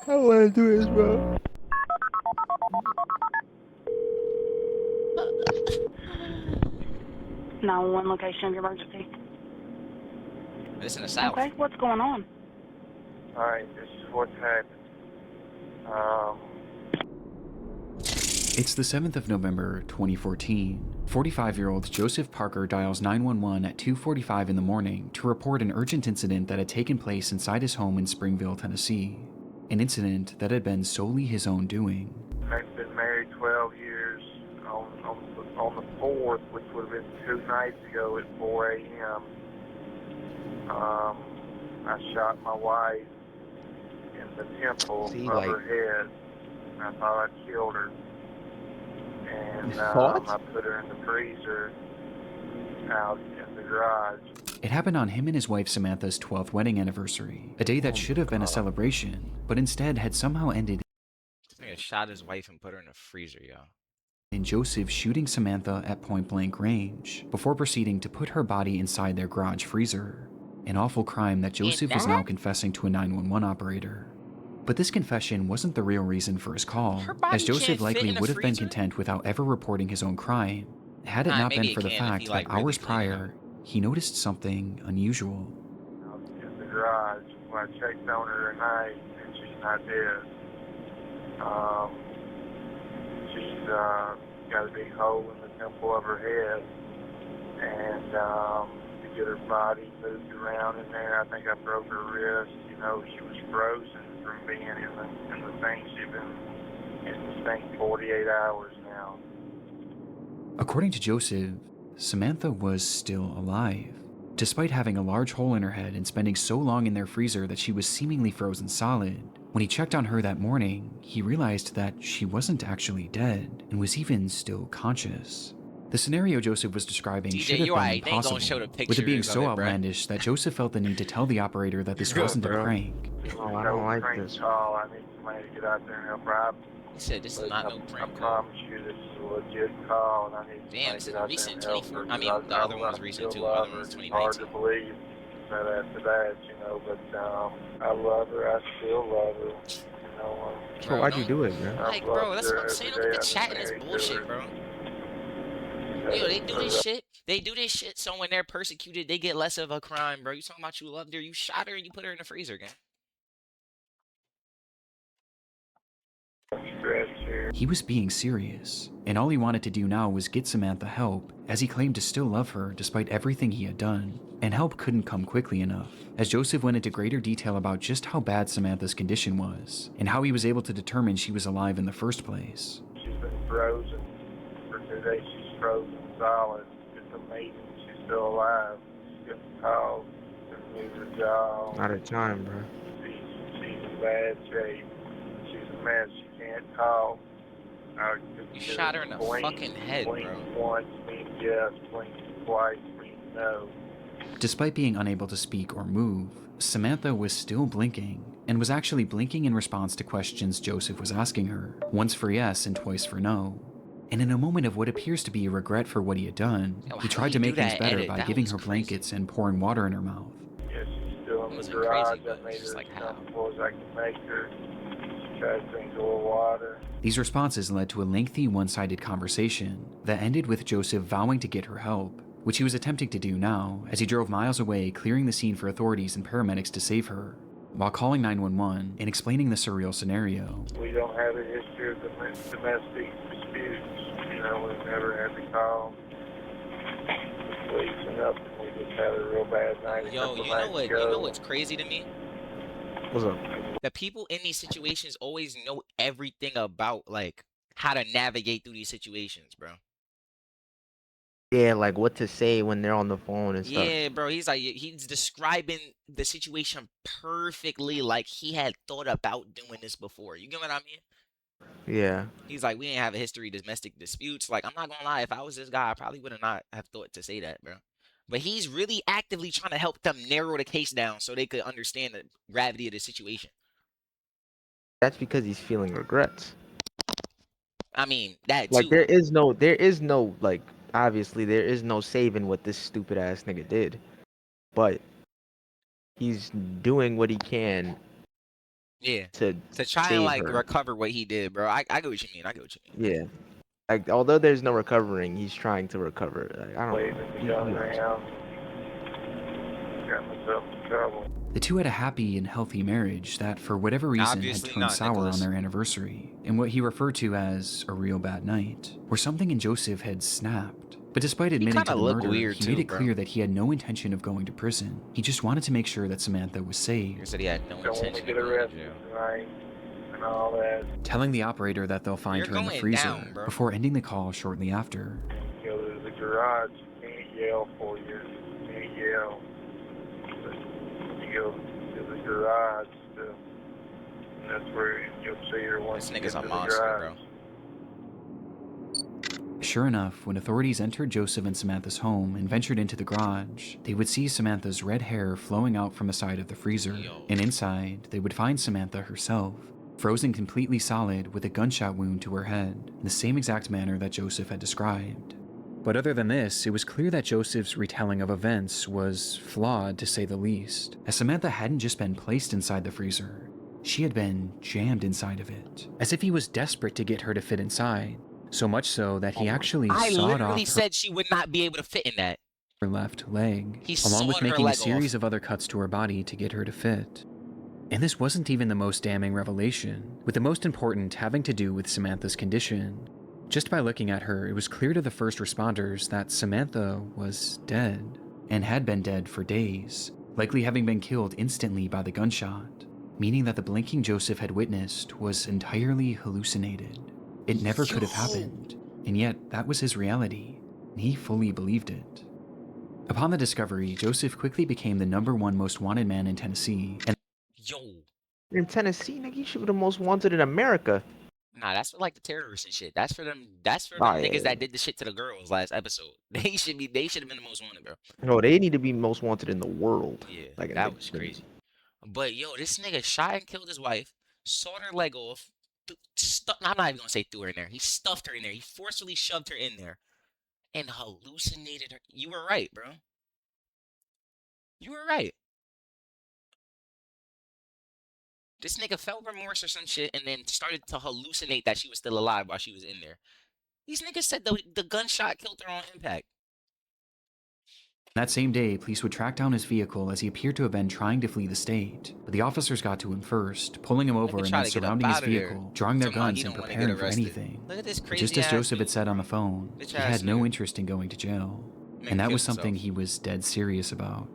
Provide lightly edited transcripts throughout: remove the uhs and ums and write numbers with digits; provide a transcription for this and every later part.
I want to do this, bro. 911 location of your emergency. It's in the south. Okay, what's going on? Alright, this is what's happened. It's the 7th of November, 2014. 45-year-old Joseph Parker dials 911 at 2:45 in the morning to report an urgent incident that had taken place inside his home in Springville, Tennessee. An incident that had been solely his own doing. I've been married 12 years. On the 4th, which would have been 2 nights ago at 4 a.m., I shot my wife in the temple of her head. I thought I'd killed her. And I put her in the freezer out in the garage. It happened on him and his wife Samantha's 12th wedding anniversary, a day that should have been a celebration, but instead had somehow ended He shot his wife and put her in a freezer, yo. in Joseph shooting Samantha at point-blank range, before proceeding to put her body inside their garage freezer. An awful crime that Joseph was now confessing to a 911 operator. But this confession wasn't the real reason for his call, as Joseph likely would have been content without ever reporting his own crime, had it not been for the fact that hours prior, he noticed something unusual. Out in the garage. When I checked on her tonight, and she's not dead. She's got a big hole in the temple of her head, and to get her body moved around in there, I think I broke her wrist. You know, she was frozen from being in the thing. She's been in this thing 48 hours now. According to Joseph, Samantha was still alive, despite having a large hole in her head and spending so long in their freezer that she was seemingly frozen solid. When he checked on her that morning, he realized that she wasn't actually dead and was even still conscious. The scenario Joseph was describing should have been impossible, with it being so outlandish that Joseph felt the need to tell the operator that this wasn't a prank. Oh, I don't like this. Call. I need somebody to get out there and help her out. He said this is not no prank call. I promise you this is a legit call, and I need damn, this is to recent help her. I mean, the other one was recent too. The other one was 2019. Hard to believe that after that, you know, but I love her. I still love her. You know, bro, why'd you do it, man? Like, bro, that's what I'm saying. Look at the chat and this bullshit, bro. Yo, they do this shit. They do this shit so when they're persecuted, they get less of a crime, bro. You talking about you loved her, you shot her, and you put her in the freezer again. He was being serious, and all he wanted to do now was get Samantha help, as he claimed to still love her despite everything he had done. And help couldn't come quickly enough, as Joseph went into greater detail about just how bad Samantha's condition was, and how he was able to determine she was alive in the first place. She's been frozen for 2 days. She's frozen solid. It's amazing she's still alive. She's getting called to move her jaw. Not a time, bro. She's in bad shape. She's a mess. She can't talk. You shot her in the fucking head, bro. Blink once means yes, blink twice means no. Despite being unable to speak or move, Samantha was still blinking, and was actually blinking in response to questions Joseph was asking her, once for yes and twice for no. And in a moment of what appears to be a regret for what he had done, he tried to make things better by giving her blankets and pouring water in her mouth. Yeah, she's still in the garage. I made her as comfortable as I can make her. She tried to drink a little water. These responses led to a lengthy one-sided conversation that ended with Joseph vowing to get her help, which he was attempting to do now as he drove miles away, clearing the scene for authorities and paramedics to save her, while calling 911 and explaining the surreal scenario. We don't have a history of domestic disputes. You know, we've never had to call the police or nothing. We just had a real bad night. Yo, you know what's crazy to me? What's up? The people in these situations always know everything about, like, how to navigate through these situations, bro. Yeah, like what to say when they're on the phone and stuff. Yeah, bro, he's describing the situation perfectly, like he had thought about doing this before. You get what I mean? Yeah. He's like, we ain't have a history of domestic disputes. Like, I'm not gonna lie, if I was this guy, I probably would not have thought to say that, bro. But he's really actively trying to help them narrow the case down so they could understand the gravity of the situation. That's because he's feeling regrets. I mean, that too. Like there is no like obviously there is no saving what this stupid ass nigga did. But he's doing what he can Yeah. to To try and save like her. recover what he did, bro. I get what you mean. I get what you mean. Yeah. Like, although there's no recovering, he's trying to recover. Like, I don't Waving know. the He gun wants. around. Got myself in trouble. The two had a happy and healthy marriage that, for whatever reason, had Obviously turned not, sour Nicholas. on their anniversary, in what he referred to as a real bad night, where something in Joseph had snapped. But despite admitting to kinda the look murder, weird he made too, it bro. clear that he had no intention of going to prison. He just wanted to make sure that Samantha was He safe, said he had no Don't want intention to of get going to arrested jail. tonight and all that. telling the operator that they'll find You're her in the going freezer down, bro. before ending the call shortly after. You go to the garage, you can't yell for you. You can't yell. But you go to the garage, and that's where you'll see her once This you nigga's get a to the monster, garage. bro. Sure enough, when authorities entered Joseph and Samantha's home and ventured into the garage, they would see Samantha's red hair flowing out from the side of the freezer, Yo. and inside, they would find Samantha herself, frozen completely solid with a gunshot wound to her head, in the same exact manner that Joseph had described. But other than this, it was clear that Joseph's retelling of events was flawed, to say the least, as Samantha hadn't just been placed inside the freezer, she had been jammed inside of it, as if he was desperate to get her to fit inside. So much so that he actually I sawed literally off said she would not be able to fit in that. her left leg, He along with sawed her making a leg series off. of other cuts to her body to get her to fit. And this wasn't even the most damning revelation, with the most important having to do with Samantha's condition. Just by looking at her, it was clear to the first responders that Samantha was dead, and had been dead for days, likely having been killed instantly by the gunshot, meaning that the blinking Joseph had witnessed was entirely hallucinated. It never could have happened, and yet that was his reality, and he fully believed it. Upon the discovery, Joseph quickly became the #1 most wanted man in Tennessee, and Yo. In Tennessee, nigga, you should be the most wanted in America. Nah, that's for like the terrorists and shit. That's for them. That's for Oh, them yeah. niggas that did the shit to the girls last episode. They should have been the most wanted, bro. No, they need to be most wanted in the world. Yeah, Like, that was crazy. But yo, this nigga shot and killed his wife, sawed her leg off. I'm not even gonna say threw her in there. He stuffed her in there. He forcefully shoved her in there, and hallucinated her. You were right, bro. You were right. This nigga felt remorse or some shit, and then started to hallucinate that she was still alive while she was in there. These niggas said the gunshot killed her on impact. that same day, police would track down his vehicle as he appeared to have been trying to flee the state. But the officers got to him first, pulling him over Nigga and try then to get up surrounding his out of there. vehicle, drawing their Talking about he guns and don't wanna get preparing for arrested. anything. Look at this But crazy just as ass Joseph had dude, said on bro. the phone, Bitch he ass had no nigga. interest in going to jail. Man And that killed was something himself. he was dead serious about.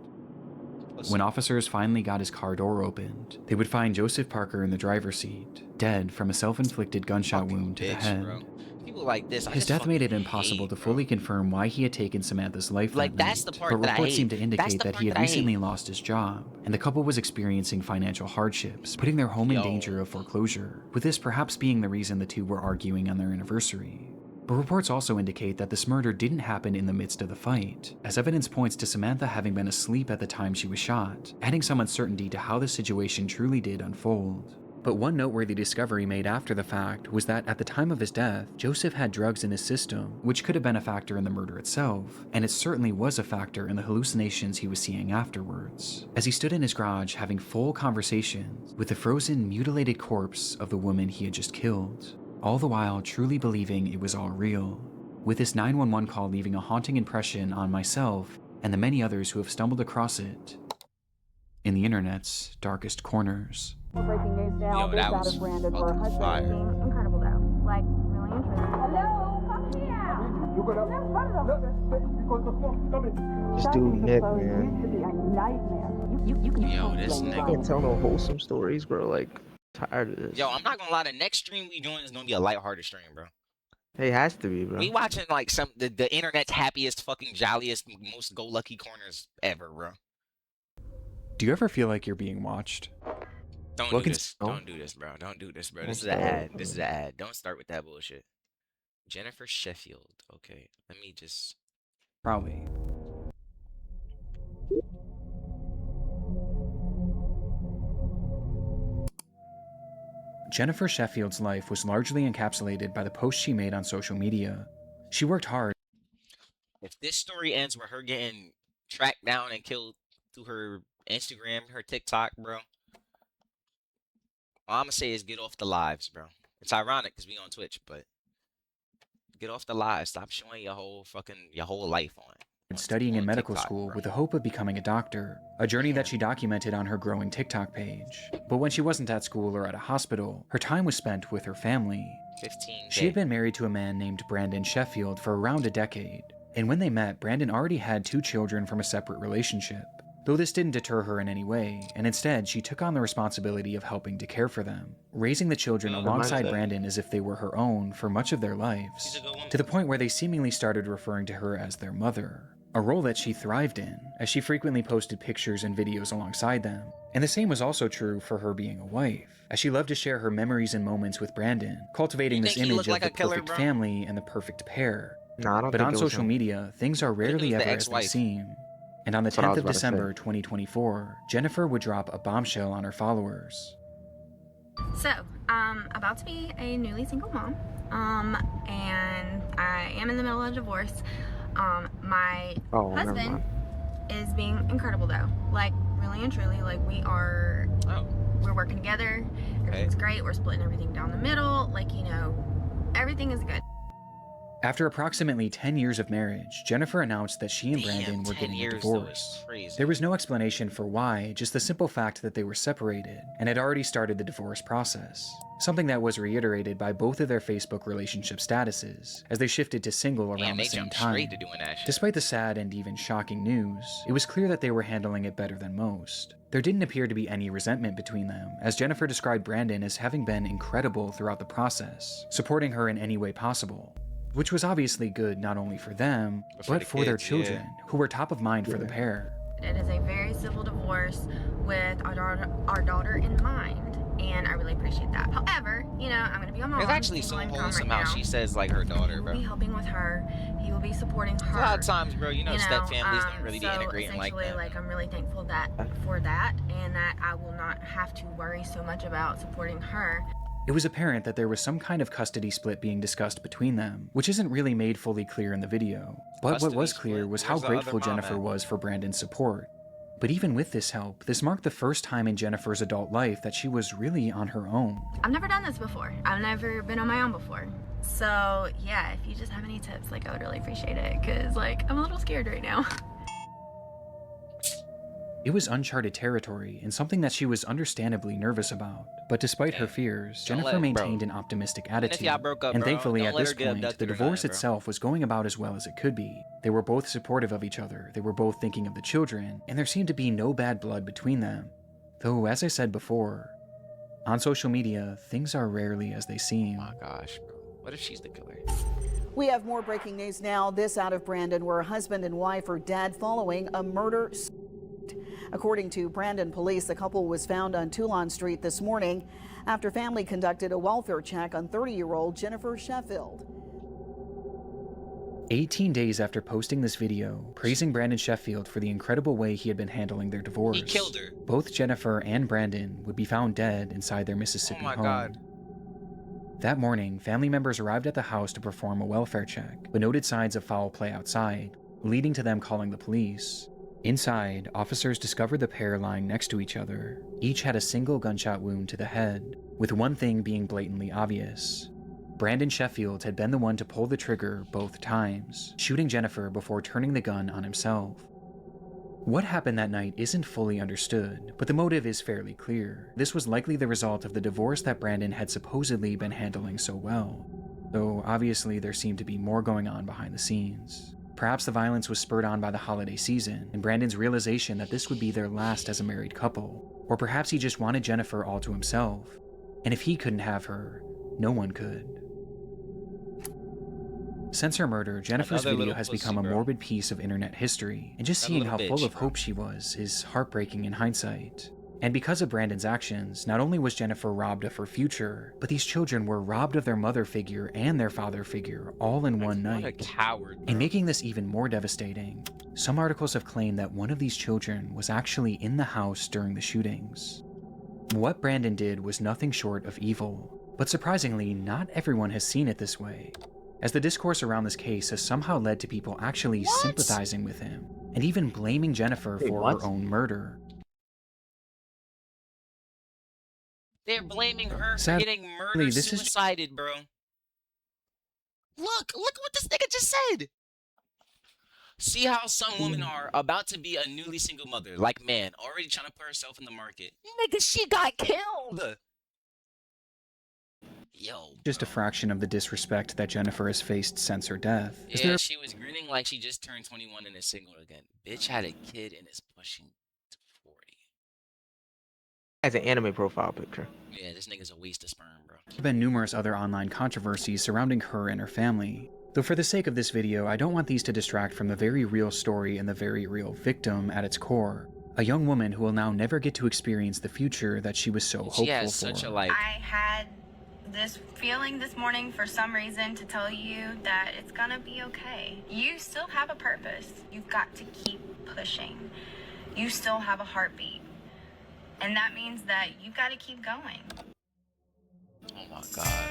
Pussy. When officers finally got his car door opened, they would find Joseph Parker in the driver's seat, dead from a self-inflicted gunshot Fucking wound to the bitch, head. bro. People like this, I His just death made fucking it impossible hate, to bro. fully confirm why he had taken Samantha's life Like, that that's the night, part but that I reports hate. seemed to That's indicate the that he part had that I hate. recently lost his job, and the couple was experiencing financial hardships, putting their home in Yo. danger of foreclosure, with this perhaps being the reason the two were arguing on their anniversary. But reports also indicate that this murder didn't happen in the midst of the fight, as evidence points to Samantha having been asleep at the time she was shot, adding some uncertainty to how the situation truly did unfold. But one noteworthy discovery made after the fact was that at the time of his death, Joseph had drugs in his system, which could have been a factor in the murder itself, and it certainly was a factor in the hallucinations he was seeing afterwards, as he stood in his garage having full conversations with the frozen, mutilated corpse of the woman he had just killed, all the while truly believing it was all real, with this 911 call leaving a haunting impression on myself and the many others who have stumbled across it in the internet's darkest corners. Breaking news now. Yo, This that out was of Brandon where fucking husband fire. seemed incredible though. Like really interesting. Hello, fuck yeah. This dude Nick, man. Used to be a nightmare. You can Yo, this blame nigga. I can't tell no wholesome stories, bro. Like, tired of this. Yo, I'm not gonna lie, the next stream we doing is gonna be a lighthearted stream, bro. It has to be, bro. We watching like the internet's happiest, fucking jolliest, most go lucky corners ever, bro. Do you ever feel like you're being watched? Don't What do can- this. No. Don't do this, bro. Don't do this, bro. Don't This is an start, ad. This is bro. an ad. Don't start with that bullshit. Jennifer Sheffield. Okay, let me just. Probably. Jennifer Sheffield's life was largely encapsulated by the posts she made on social media. She worked hard. If this story ends with her getting tracked down and killed through her Instagram, her TikTok, bro, All I'm gonna say is get off the lives, bro. It's ironic because we on Twitch, but get off the lives. Stop showing your whole life studying in medical TikTok, school bro. with the hope of becoming a doctor, a journey that Damn. she documented on her growing TikTok page. But when she wasn't at school or at a hospital, her time was spent with her family. 15K. She had been married to a man named Brandon Sheffield for around a decade, and when they met, Brandon already had 2 children from a separate relationship. Though this didn't deter her in any way, and instead she took on the responsibility of helping to care for them, raising the children alongside Brandon as if they were her own for much of their lives, to the point where they seemingly started referring to her as their mother. A role that she thrived in, as she frequently posted pictures and videos alongside them. And the same was also true for her being a wife, as she loved to share her memories and moments with Brandon, cultivating this image of the perfect family and the perfect pair. No, I don't But think on it was social him. media, things are rarely ever as they seem. And on the That's what I 10th was of about to say. December 2024, Jennifer would drop a bombshell on her followers. So, about to be a newly single mom, and I am in the middle of a divorce. My Oh, never husband mind. is being incredible though, like really and truly, like we're working together, everything's great, we're splitting everything down the middle, like, you know, everything is good. After approximately 10 years of marriage, Jennifer announced that she and Brandon were getting a divorce. There was no explanation for why, just the simple fact that they were separated and had already started the divorce process. Something that was reiterated by both of their Facebook relationship statuses as they shifted to single around the same time. Despite the sad and even shocking news, it was clear that they were handling it better than most. There didn't appear to be any resentment between them, as Jennifer described Brandon as having been incredible throughout the process, supporting her in any way possible. Which was obviously good not only for them, but for their children, who were top of mind for the pair. It is a very civil divorce with our daughter in mind, and I really appreciate that. However, you know, I'm gonna be on my own. It's actually so wholesome how she says like her daughter, bro. He will be helping with her. He will be supporting her. A lot of times, bro, you know step families don't really be integrating like that. Like, I'm really thankful for that, and that I will not have to worry so much about supporting her. It was apparent that there was some kind of custody split being discussed between them, which isn't really made fully clear in the video. But what was clear was how grateful Jennifer was for Brandon's support. But even with this help, this marked the first time in Jennifer's adult life that she was really on her own. I've never done this before. I've never been on my own before. So yeah, if you just have any tips, like, I would really appreciate it, because like I'm a little scared right now. It was uncharted territory and something that she was understandably nervous about. But despite her fears, Jennifer maintained an optimistic attitude. And thankfully at this point, the divorce itself was going about as well as it could be. They were both supportive of each other, they were both thinking of the children, and there seemed to be no bad blood between them. Though, as I said before, on social media, things are rarely as they seem. Oh my gosh, bro. What if she's the killer? We have more breaking news now. This out of Brandon, where a husband and wife are dead following a murder. According to Brandon police, the couple was found on Toulon Street this morning after family conducted a welfare check on 30-year-old Jennifer Sheffield. 18 days after posting this video, praising Brandon Sheffield for the incredible way he had been handling their divorce, He killed her. both Jennifer and Brandon would be found dead inside their Mississippi home. God. That morning, family members arrived at the house to perform a welfare check, but noted signs of foul play outside, leading to them calling the police. Inside, officers discovered the pair lying next to each other. Each had a single gunshot wound to the head, with one thing being blatantly obvious. Brandon Sheffield had been the one to pull the trigger both times, shooting Jennifer before turning the gun on himself. What happened that night isn't fully understood, but the motive is fairly clear. This was likely the result of the divorce that Brandon had supposedly been handling so well, though obviously there seemed to be more going on behind the scenes. Perhaps the violence was spurred on by the holiday season and Brandon's realization that this would be their last as a married couple. Or perhaps he just wanted Jennifer all to himself. And if he couldn't have her, no one could. Since her murder, Jennifer's video has become a morbid piece of internet history, and just seeing how full of hope she was is heartbreaking in hindsight. And because of Brandon's actions, not only was Jennifer robbed of her future, but these children were robbed of their mother figure and their father figure all in one night. What a coward, bro. And making this even more devastating, some articles have claimed that one of these children was actually in the house during the shootings. What Brandon did was nothing short of evil, but surprisingly, not everyone has seen it this way, as the discourse around this case has somehow led to people actually sympathizing with him, and even blaming Jennifer for her own murder. They're blaming her for Sadly, getting murdered, this is suicided, bro. Look what this nigga just said. See how some women are about to be a newly single mother. Like, man, already trying to put herself in the market. Nigga, she got killed. Yo, just a fraction of the disrespect that Jennifer has faced since her death. Yeah, she was grinning like she just turned 21 and is single again. Bitch had a kid and is pushing to 40. As an anime profile picture. Yeah, this nigga's a waste of sperm, bro. There have been numerous other online controversies surrounding her and her family. Though for the sake of this video, I don't want these to distract from the very real story and the very real victim at its core. A young woman who will now never get to experience the future that she was so hopeful She has such for. a, like... I had this feeling this morning for some reason to tell you that it's gonna be okay. You still have a purpose. You've got to keep pushing. You still have a heartbeat. And that means that you've got to keep going. Oh my God.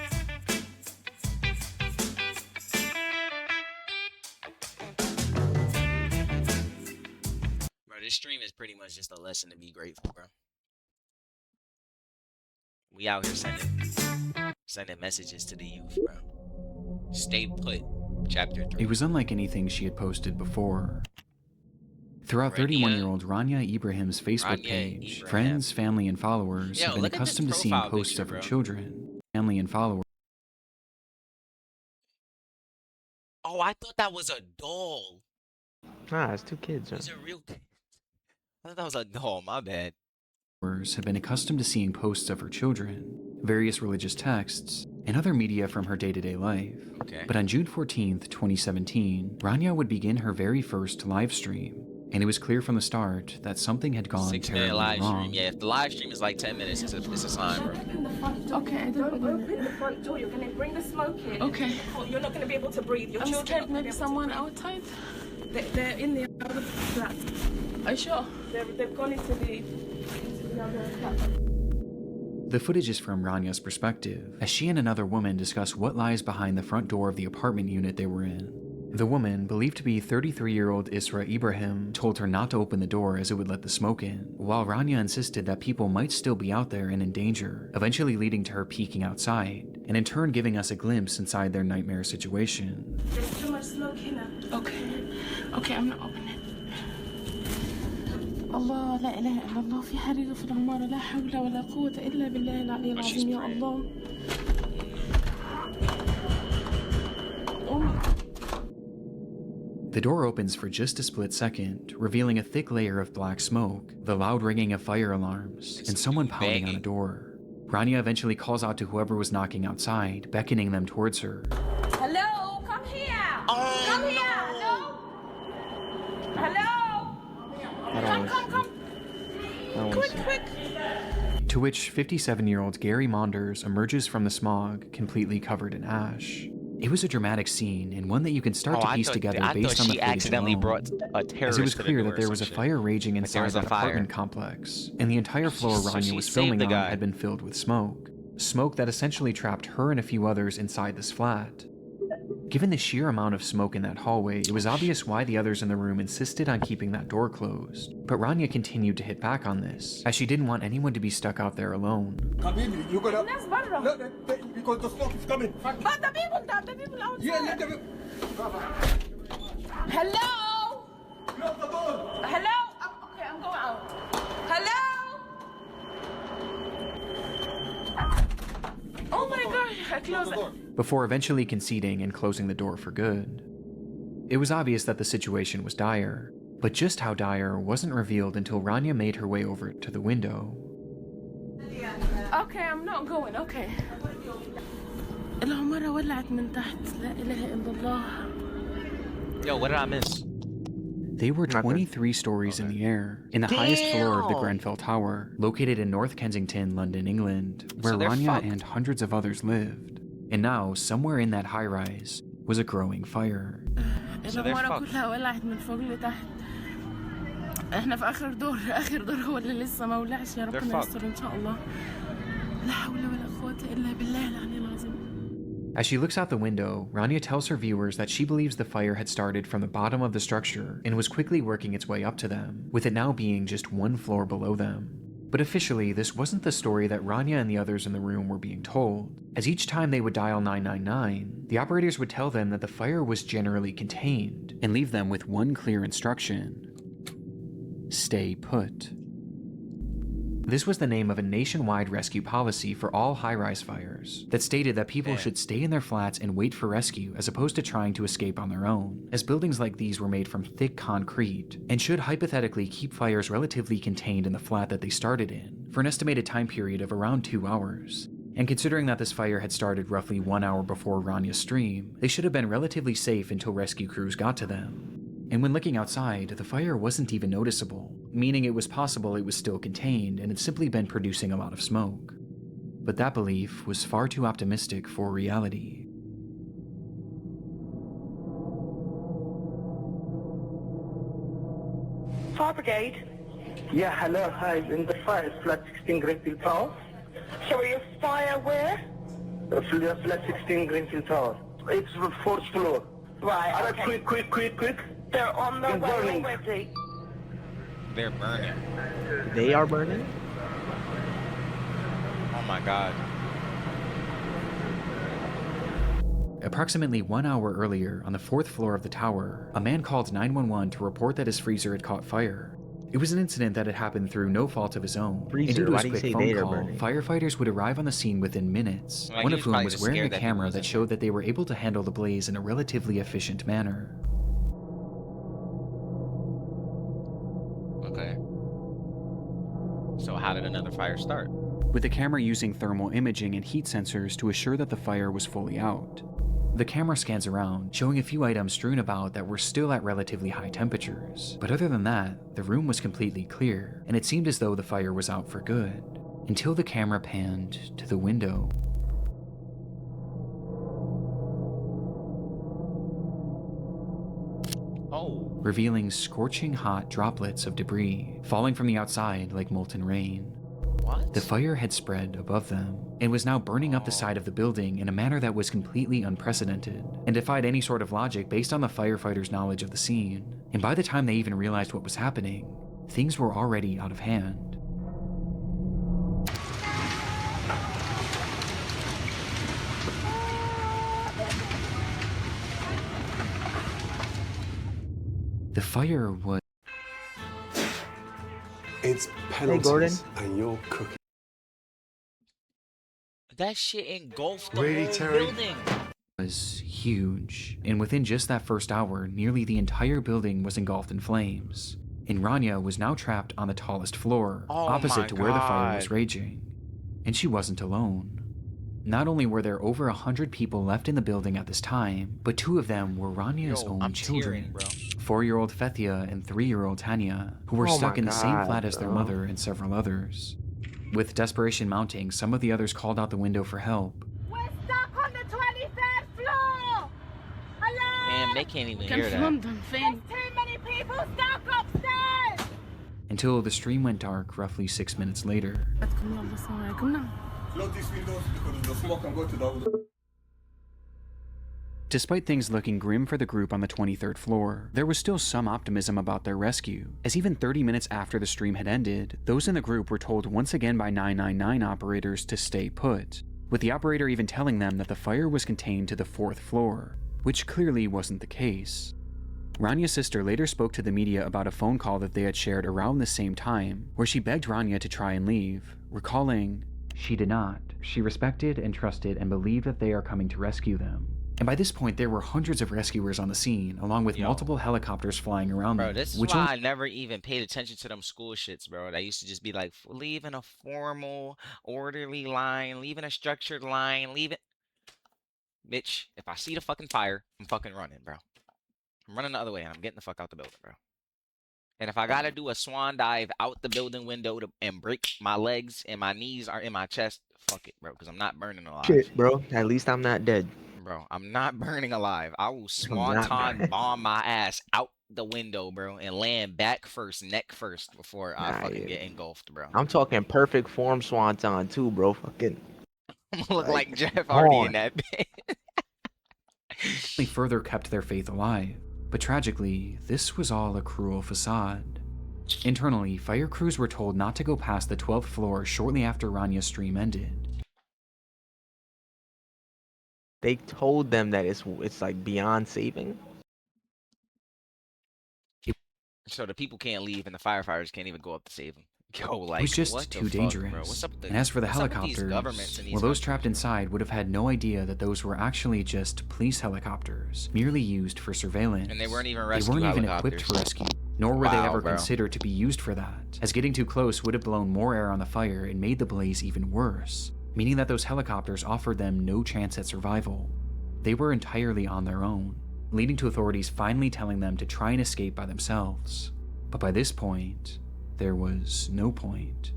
Bro, this stream is pretty much just a lesson to be grateful, bro. We out here sending messages to the youth, bro. Stay put. Chapter 3. It was unlike anything she had posted before. Throughout 31-year-old Rania Ibrahim's Facebook page, friends, family, and followers have been accustomed to seeing posts of her children. Family and followers. Oh, I thought that was a doll. Nah, it's 2 kids. These are real kids. I thought that was a doll, my bad. Have been accustomed to seeing posts of her children, various religious texts, and other media from her day-to-day life. Okay. But on June 14th, 2017, Rania would begin her very first live stream, and it was clear from the start that something had gone 6-minute terribly live wrong. stream. Yeah, if the live stream is like 10 minutes, it's a sign, bro. Okay, don't open the front door. You're going to bring the smoke in. Okay. You're not going to be able to breathe. Your children scared maybe someone outside. They're in the other flat. Are you sure? They've gone into the other flat. The footage is from Rania's perspective, as she and another woman discuss what lies behind the front door of the apartment unit they were in. The woman, believed to be 33-year-old Isra Ibrahim, told her not to open the door as it would let the smoke in, while Rania insisted that people might still be out there and in danger, eventually leading to her peeking outside, and in turn giving us a glimpse inside their nightmare situation. There's too much smoke here. Okay, I'm not opening it. الله لا إله إلا الله في حريق في العمارة لا حول ولا قوة إلا بالله العلي العظيم يا الله. The door opens for just a split second, revealing a thick layer of black smoke, the loud ringing of fire alarms, and someone pounding on a door. Rania eventually calls out to whoever was knocking outside, beckoning them towards her. Hello, come here. Come here. Hello. Come. Quick. To which 57-year-old Gary Maunders emerges from the smog, completely covered in ash. It was a dramatic scene, and one that you can start to piece together based on the footage alone, as it was clear that there was a fire raging inside that apartment complex, and the entire floor Rania was filming on had been filled with smoke. Smoke that essentially trapped her and a few others inside this flat. Given the sheer amount of smoke in that hallway, it was obvious why the others in the room insisted on keeping that door closed. But Rania continued to hit back on this, as she didn't want anyone to be stuck out there alone. You gotta... No, because the smoke is coming. But the people outside. Yeah, let them... Hello. Close the door. Hello. Okay, I'm going out. Hello. Oh my God! I closed it. Before eventually conceding and closing the door for good. It was obvious that the situation was dire, but just how dire wasn't revealed until Rania made her way over to the window. Okay, I'm not going. Okay. العمارة ولعت من تحت. لا إله إلا الله. Yo, what did I miss? They were 23 stories in the air, in the highest floor of the Grenfell Tower, located in North Kensington, London, England, where Rania and hundreds of others lived. And now, somewhere in that high-rise, was a growing fire. العمارة كلها ولعت من فوق لتحت. احنا في آخر دور هو اللي لسه ما ولعش يا ربنا يستر إن شاء الله. لا حول ولا قوة إلا بالله العلي العظيم. As she looks out the window, Rania tells her viewers that she believes the fire had started from the bottom of the structure and was quickly working its way up to them, with it now being just one floor below them. But officially, this wasn't the story that Rania and the others in the room were being told, as each time they would dial 999, the operators would tell them that the fire was generally contained and leave them with one clear instruction: stay put. This was the name of a nationwide rescue policy for all high-rise fires that stated that people should stay in their flats and wait for rescue as opposed to trying to escape on their own, as buildings like these were made from thick concrete and should hypothetically keep fires relatively contained in the flat that they started in for an estimated time period of around 2 hours. And considering that this fire had started roughly 1 hour before Rania's stream, they should have been relatively safe until rescue crews got to them. And when looking outside, the fire wasn't even noticeable, meaning it was possible it was still contained and had simply been producing a lot of smoke. But that belief was far too optimistic for reality. Fire brigade. Yeah, hello, hi, in the fire, flat 16 Greenfield Tower. Sorry, a fire where? Flat 16 Greenfield Tower. It's the 4th floor. Right, Alright, okay. quick. They're on their It's way burning. already. They're burning. They are burning? Oh my god. Approximately 1 hour earlier, on the 4th floor of the tower, a man called 911 to report that his freezer had caught fire. It was an incident that had happened through no fault of his own. Freezer? And due to Why his do you quick say phone they are call, burning? firefighters would arrive on the scene within minutes, Like, one he of was whom probably was just wearing a scared that camera people that was in showed that they were able to handle the blaze in a relatively efficient manner. Okay. So how did another fire start? With the camera using thermal imaging and heat sensors to assure that the fire was fully out. The camera scans around, showing a few items strewn about that were still at relatively high temperatures. But other than that, the room was completely clear, and it seemed as though the fire was out for good, until the camera panned to the window. Oh. Revealing scorching hot droplets of debris falling from the outside like molten rain. What? The fire had spread above them and was now burning up the side of the building in a manner that was completely unprecedented and defied any sort of logic based on the firefighters' knowledge of the scene. And by the time they even realized what was happening, things were already out of hand. The fire was It's Hey, Gordon. penalties, and you're cooking. That shit engulfed the Really, whole Terry? building. huge, and within just that first hour, nearly the entire building was engulfed in flames. And Rania was now trapped on the tallest floor, Oh my opposite to where the fire was God. raging. And she wasn't alone. Not only were there over 100 people left in the building at this time, but 2 of them were Rania's Yo, own I'm children. tearing, bro. 4-year-old Fethia and 3-year-old Tanya, who were Oh stuck my in the same God, flat as their bro. mother and several others. With desperation mounting, some of the others called out the window for help. We're stuck on the 23rd floor! Hello! Damn, they can't even كان hear في that. لندن فين؟ There's too many people stuck upstairs! Until the stream went dark roughly 6 minutes later. بدكم يلا السلام عليكم نعم. Close these windows because the smoke can go to the... Despite things looking grim for the group on the 23rd floor, there was still some optimism about their rescue, as even 30 minutes after the stream had ended, those in the group were told once again by 999 operators to stay put, with the operator even telling them that the fire was contained to the 4th floor, which clearly wasn't the case. Rania's sister later spoke to the media about a phone call that they had shared around the same time, where she begged Rania to try and leave, recalling, "She did not. She respected and trusted and believed that they are coming to rescue them." And by this point, there were hundreds of rescuers on the scene, along with multiple helicopters flying around Bro, them. this is which why I never even paid attention to them school shits, bro. That used to just be like, leave in a formal, orderly line, leave in a structured line, leave it. Bitch, if I see the fucking fire, I'm fucking running, bro. I'm running the other way, and I'm getting the fuck out the building, bro. And if I gotta do a swan dive out the building window and break my legs and my knees are in my chest, fuck it, bro, because I'm not burning alive. Shit, bro. At least I'm not dead. Bro, I'm not burning alive. I will not swanton burning. bomb my ass out the window, bro, and land back first, neck first, before I Nah, fucking yeah. get engulfed, bro. I'm talking perfect form swanton too, bro. Fucking I'm gonna look like, like Jeff Hardy in on. that bit. only further kept their faith alive. But tragically, this was all a cruel facade. Internally, fire crews were told not to go past the 12th floor shortly after Ranya's stream ended. They told them that it's like beyond saving. So the people can't leave, and the firefighters can't even go up to save them. Yo, like, It was just what too the fuck, dangerous. bro? What's up with And as for the what's up with these helicopters, governments in these well, those countries, trapped bro? inside would have had no idea that those were actually just police helicopters, merely used for surveillance. And they weren't even They weren't even equipped helicopters. for rescue, nor were they Wow, ever bro. considered to be used for that, as getting too close would have blown more air on the fire and made the blaze even worse, meaning that those helicopters offered them no chance at survival. They were entirely on their own, leading to authorities finally telling them to try and escape by themselves. But by this point, there was no point.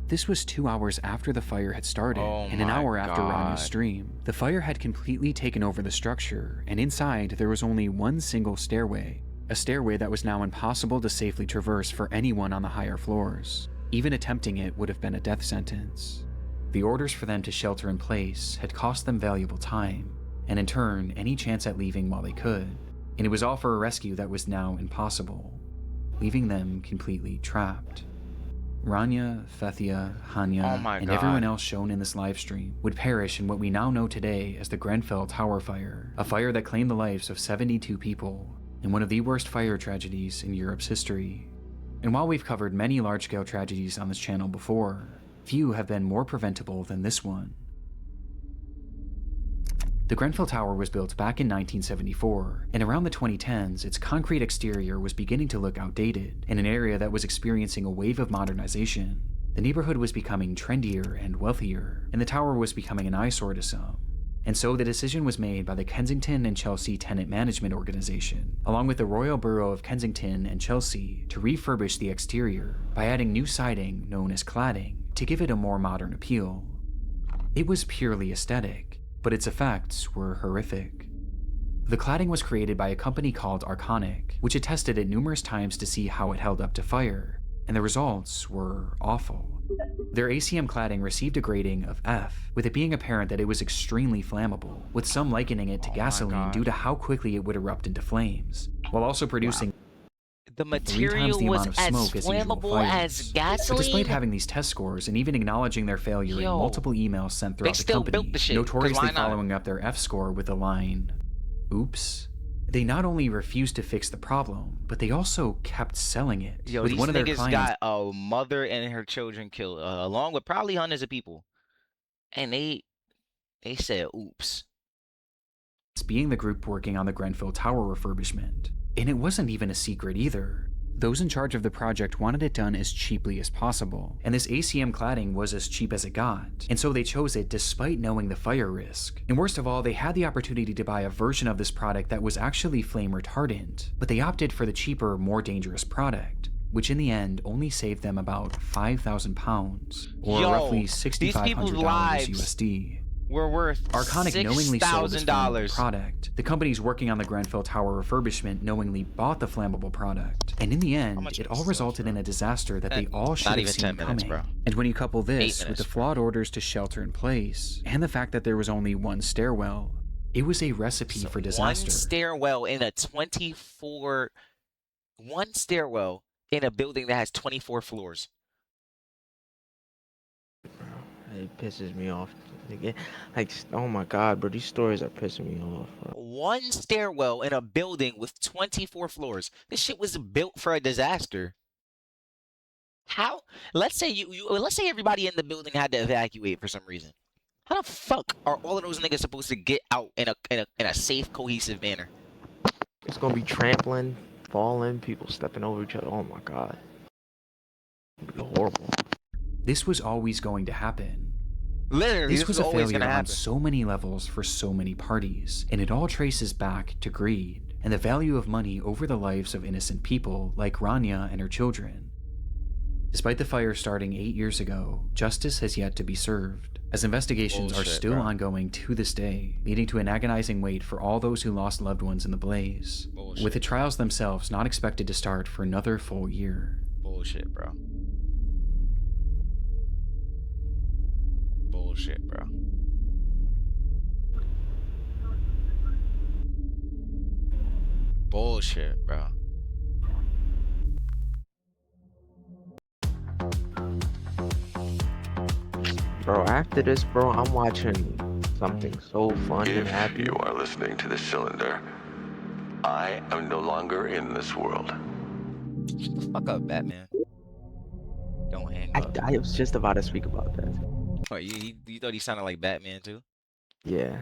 This was 2 hours after the fire had started, and an hour after Ranya's stream. The fire had completely taken over the structure, and inside there was only one single stairway, a stairway that was now impossible to safely traverse for anyone on the higher floors. Even attempting it would have been a death sentence. The orders for them to shelter in place had cost them valuable time, and in turn, any chance at leaving while they could, and it was all for a rescue that was now impossible, leaving them completely trapped. Rania, Fethia, Hanya, and everyone else shown in this livestream would perish in what we now know today as the Grenfell Tower Fire, a fire that claimed the lives of 72 people, and one of the worst fire tragedies in Europe's history. And while we've covered many large-scale tragedies on this channel before, few have been more preventable than this one. The Grenfell Tower was built back in 1974, and around the 2010s, its concrete exterior was beginning to look outdated in an area that was experiencing a wave of modernization. The neighborhood was becoming trendier and wealthier, and the tower was becoming an eyesore to some. And so the decision was made by the Kensington and Chelsea Tenant Management Organization, along with the Royal Borough of Kensington and Chelsea, to refurbish the exterior by adding new siding known as cladding to give it a more modern appeal. It was purely aesthetic, but its effects were horrific. The cladding was created by a company called Arconic, which had tested it numerous times to see how it held up to fire, and the results were awful. Their ACM cladding received a grading of F, with it being apparent that it was extremely flammable, with some likening it to gasoline due to how quickly it would erupt into flames, while also producing The 3 times material the was amount of as smoke as usual flammable as fires. gasoline. But despite having these test scores and even acknowledging their failure in multiple emails sent throughout the still company, built the shit, 'cause notoriously why not? following up their F score with the line, "Oops," they not only refused to fix the problem, but they also kept selling it. Yo, with these one of their niggas clients got a mother and her children killed, along with probably hundreds of people, and they said, "Oops." being the group working on the Grenfell Tower refurbishment. And it wasn't even a secret either. Those in charge of the project wanted it done as cheaply as possible, and this ACM cladding was as cheap as it got, and so they chose it despite knowing the fire risk. And worst of all, they had the opportunity to buy a version of this product that was actually flame retardant, but they opted for the cheaper, more dangerous product, which in the end only saved them about £5,000, or roughly $6,500 USD. We're worth Arconic knowingly sold this flammable $6,000. product. The companies working on the Grenfell Tower refurbishment knowingly bought the flammable product. And in the end, it all resulted in a disaster that they all should have seen coming. And when you couple this with the flawed orders to shelter in place, and the fact that there was only one stairwell, it was a recipe for disaster. One stairwell in a building that has 24 floors. It pisses me off. Like, oh my god, bro, these stories are pissing me off, bro. One stairwell in a building with 24 floors. This shit was built for a disaster. How? Let's say let's say everybody in the building had to evacuate for some reason. How the fuck are all of those niggas supposed to get out in a safe, cohesive manner? It's gonna be trampling, falling, people stepping over each other. Oh my god. It'd be horrible. This was always going to happen. Literally, this was a always failure gonna on happen. so many levels for so many parties, and it all traces back to greed and the value of money over the lives of innocent people like Rania and her children. Despite the fire starting 8 years ago, justice has yet to be served, as investigations are still ongoing to this day, leading to an agonizing wait for all those who lost loved ones in the blaze, with the trials themselves not expected to start for another full year. Bullshit, bro. Bullshit, bro. Bullshit, bro. Bro, after this, bro, I'm watching something so fun and If happy. you are listening to this cylinder, I am no longer in this world. Shut the fuck up, Batman. Don't hang up. I was just about to speak about that. Oh, you thought he sounded like Batman too? Yeah.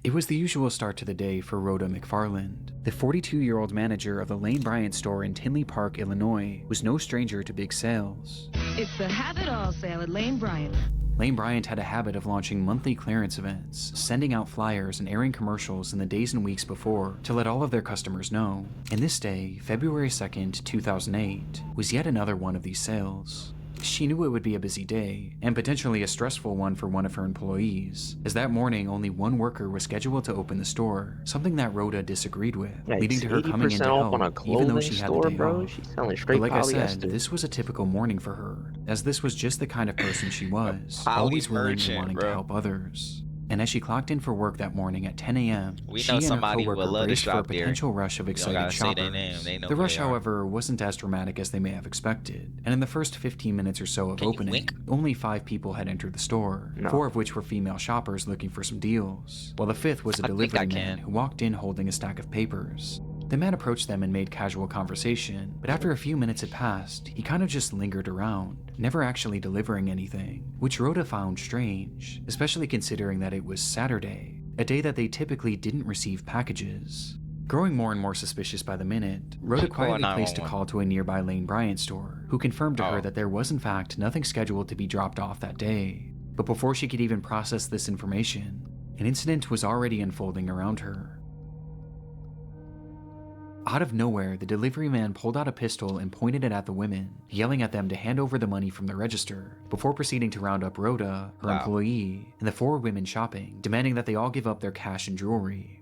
It was the usual start to the day for Rhoda McFarland. The 42-year-old manager of the Lane Bryant store in Tinley Park, Illinois, was no stranger to big sales. It's the Have It All sale at Lane Bryant. Lane Bryant had a habit of launching monthly clearance events, sending out flyers and airing commercials in the days and weeks before to let all of their customers know. And this day, February 2nd, 2008, was yet another one of these sales. She knew it would be a busy day, and potentially a stressful one for one of her employees, as that morning only one worker was scheduled to open the store, something that Rhoda disagreed with, leading to her coming in to help, even though she had the day off. She's selling But straight like I said, polyester. this was a typical morning for her, as this was just the kind of person she was, always willing and wanting to help others. And as she clocked in for work that morning at 10 a.m., We she know and her somebody who would coworker love to braced for a shop there. potential rush of You don't excited gotta say shoppers. their name, they know The who rush, they are. however, wasn't as dramatic as they may have expected, and in the first 15 minutes or so of Can you opening, wink? only 5 people had entered the store, No. 4 of which were female shoppers looking for some deals, while the 5th was a I think delivery I man can. who walked in holding a stack of papers. The man approached them and made casual conversation, but after a few minutes had passed, he kind of just lingered around, never actually delivering anything, which Rhoda found strange, especially considering that it was Saturday, a day that they typically didn't receive packages. Growing more and more suspicious by the minute, Rhoda Should call quietly placed a 911. call to a nearby Lane Bryant store, who confirmed to her Oh. that there was in fact nothing scheduled to be dropped off that day. But before she could even process this information, an incident was already unfolding around her. Out of nowhere, the delivery man pulled out a pistol and pointed it at the women, yelling at them to hand over the money from the register, before proceeding to round up Rhoda, her Wow. employee, and the 4 women shopping, demanding that they all give up their cash and jewelry.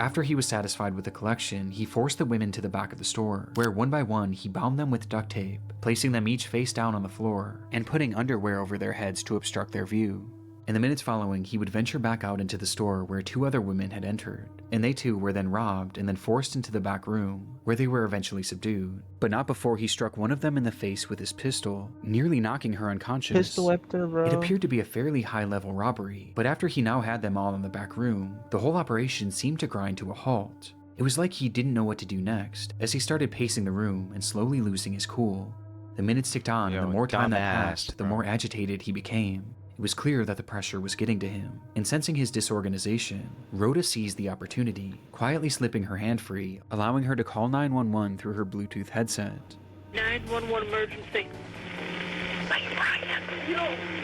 After he was satisfied with the collection, he forced the women to the back of the store, where one by one he bound them with duct tape, placing them each face down on the floor, and putting underwear over their heads to obstruct their view. In the minutes following, he would venture back out into the store where 2 other women had entered, and they too were then robbed and then forced into the back room, where they were eventually subdued. But not before he struck one of them in the face with his pistol, nearly knocking her unconscious. Pistol whipped her, bro. It appeared to be a fairly high-level robbery, but after he now had them all in the back room, the whole operation seemed to grind to a halt. It was like he didn't know what to do next, as he started pacing the room and slowly losing his cool. The minutes ticked on, and the more time that passed, the more agitated he became. It was clear that the pressure was getting to him, and sensing his disorganization, Rhoda seized the opportunity, quietly slipping her hand free, allowing her to call 911 through her Bluetooth headset. 911 emergency.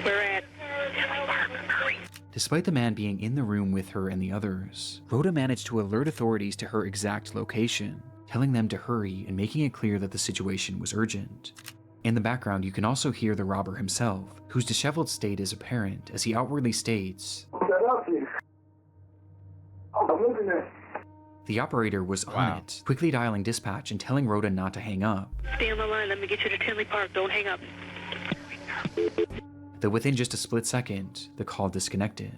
We're at Despite the man being in the room with her and the others, Rhoda managed to alert authorities to her exact location, telling them to hurry and making it clear that the situation was urgent. In the background, you can also hear the robber himself, whose disheveled state is apparent as he outwardly states, the operator was on it, quickly dialing dispatch and telling Rhoda not to hang up. Stay on the line. Let me get you to Tinley Park. Don't hang up. Though within just a split second, the call disconnected.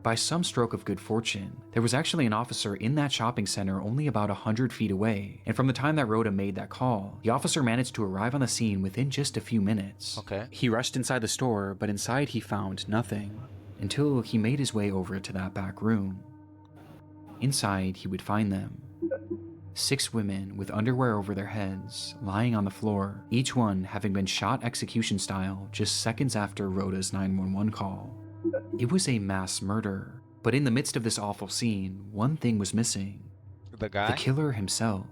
By some stroke of good fortune, there was actually an officer in that shopping center only about 100 feet away, and from the time that Rhoda made that call, the officer managed to arrive on the scene within just a few minutes. Okay. He rushed inside the store, but inside he found nothing, until he made his way over to that back room. Inside, he would find them. 6 women with underwear over their heads, lying on the floor, each one having been shot execution style just seconds after Rhoda's 911 call. It was a mass murder, but in the midst of this awful scene, one thing was missing. The guy? The killer himself.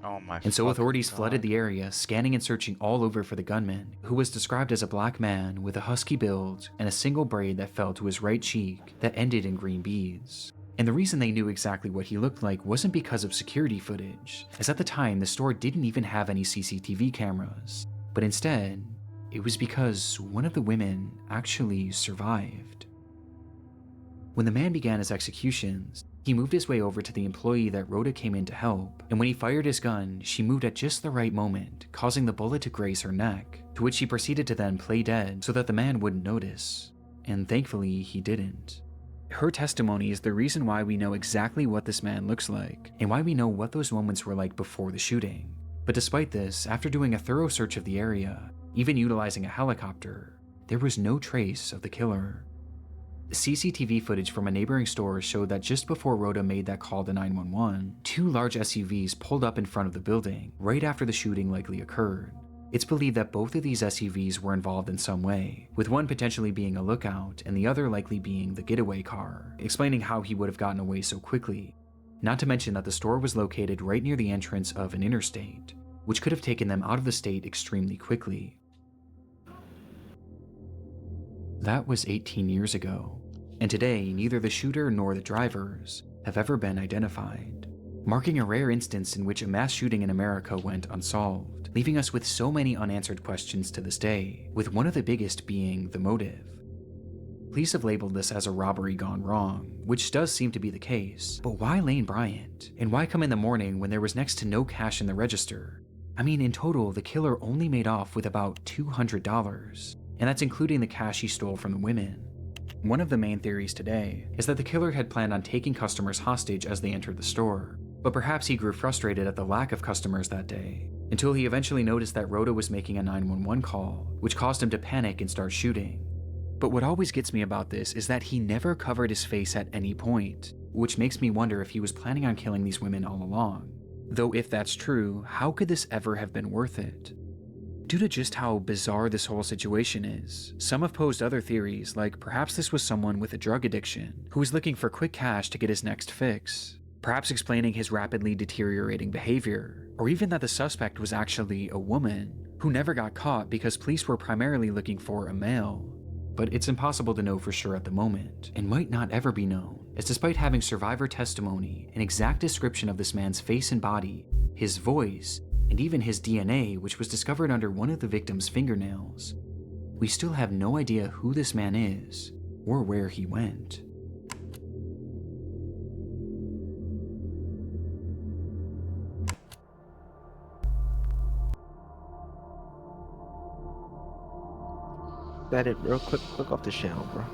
Oh my And so fucking authorities God. flooded the area, scanning and searching all over for the gunman, who was described as a black man with a husky build and a single braid that fell to his right cheek that ended in green beads. And the reason they knew exactly what he looked like wasn't because of security footage, as at the time the store didn't even have any CCTV cameras, but instead, it was because one of the women actually survived. When the man began his executions, he moved his way over to the employee that Rhoda came in to help, and when he fired his gun, she moved at just the right moment, causing the bullet to graze her neck, to which she proceeded to then play dead so that the man wouldn't notice, and thankfully he didn't. Her testimony is the reason why we know exactly what this man looks like, and why we know what those moments were like before the shooting. But despite this, after doing a thorough search of the area, even utilizing a helicopter, there was no trace of the killer. CCTV footage from a neighboring store showed that just before Rhoda made that call to 911, 2 large SUVs pulled up in front of the building right after the shooting likely occurred. It's believed that both of these SUVs were involved in some way, with one potentially being a lookout and the other likely being the getaway car, explaining how he would have gotten away so quickly. Not to mention that the store was located right near the entrance of an interstate, which could have taken them out of the state extremely quickly. That was 18 years ago, and today neither the shooter nor the drivers have ever been identified, marking a rare instance in which a mass shooting in America went unsolved, leaving us with so many unanswered questions to this day, with one of the biggest being the motive. Police have labeled this as a robbery gone wrong, which does seem to be the case, but why Lane Bryant? And why come in the morning when there was next to no cash in the register? I mean, in total, the killer only made off with about $200, and that's including the cash he stole from the women. One of the main theories today is that the killer had planned on taking customers hostage as they entered the store, but perhaps he grew frustrated at the lack of customers that day, until he eventually noticed that Rhoda was making a 911 call, which caused him to panic and start shooting. But what always gets me about this is that he never covered his face at any point, which makes me wonder if he was planning on killing these women all along. Though if that's true, how could this ever have been worth it? Due to just how bizarre this whole situation is, some have posed other theories, like perhaps this was someone with a drug addiction who was looking for quick cash to get his next fix, perhaps explaining his rapidly deteriorating behavior, or even that the suspect was actually a woman who never got caught because police were primarily looking for a male. But it's impossible to know for sure at the moment, and might not ever be known, as despite having survivor testimony, an exact description of this man's face and body, his voice, and even his DNA, which was discovered under one of the victim's fingernails, we still have no idea who this man is, or where he went. That it real quick, click off the channel, bro.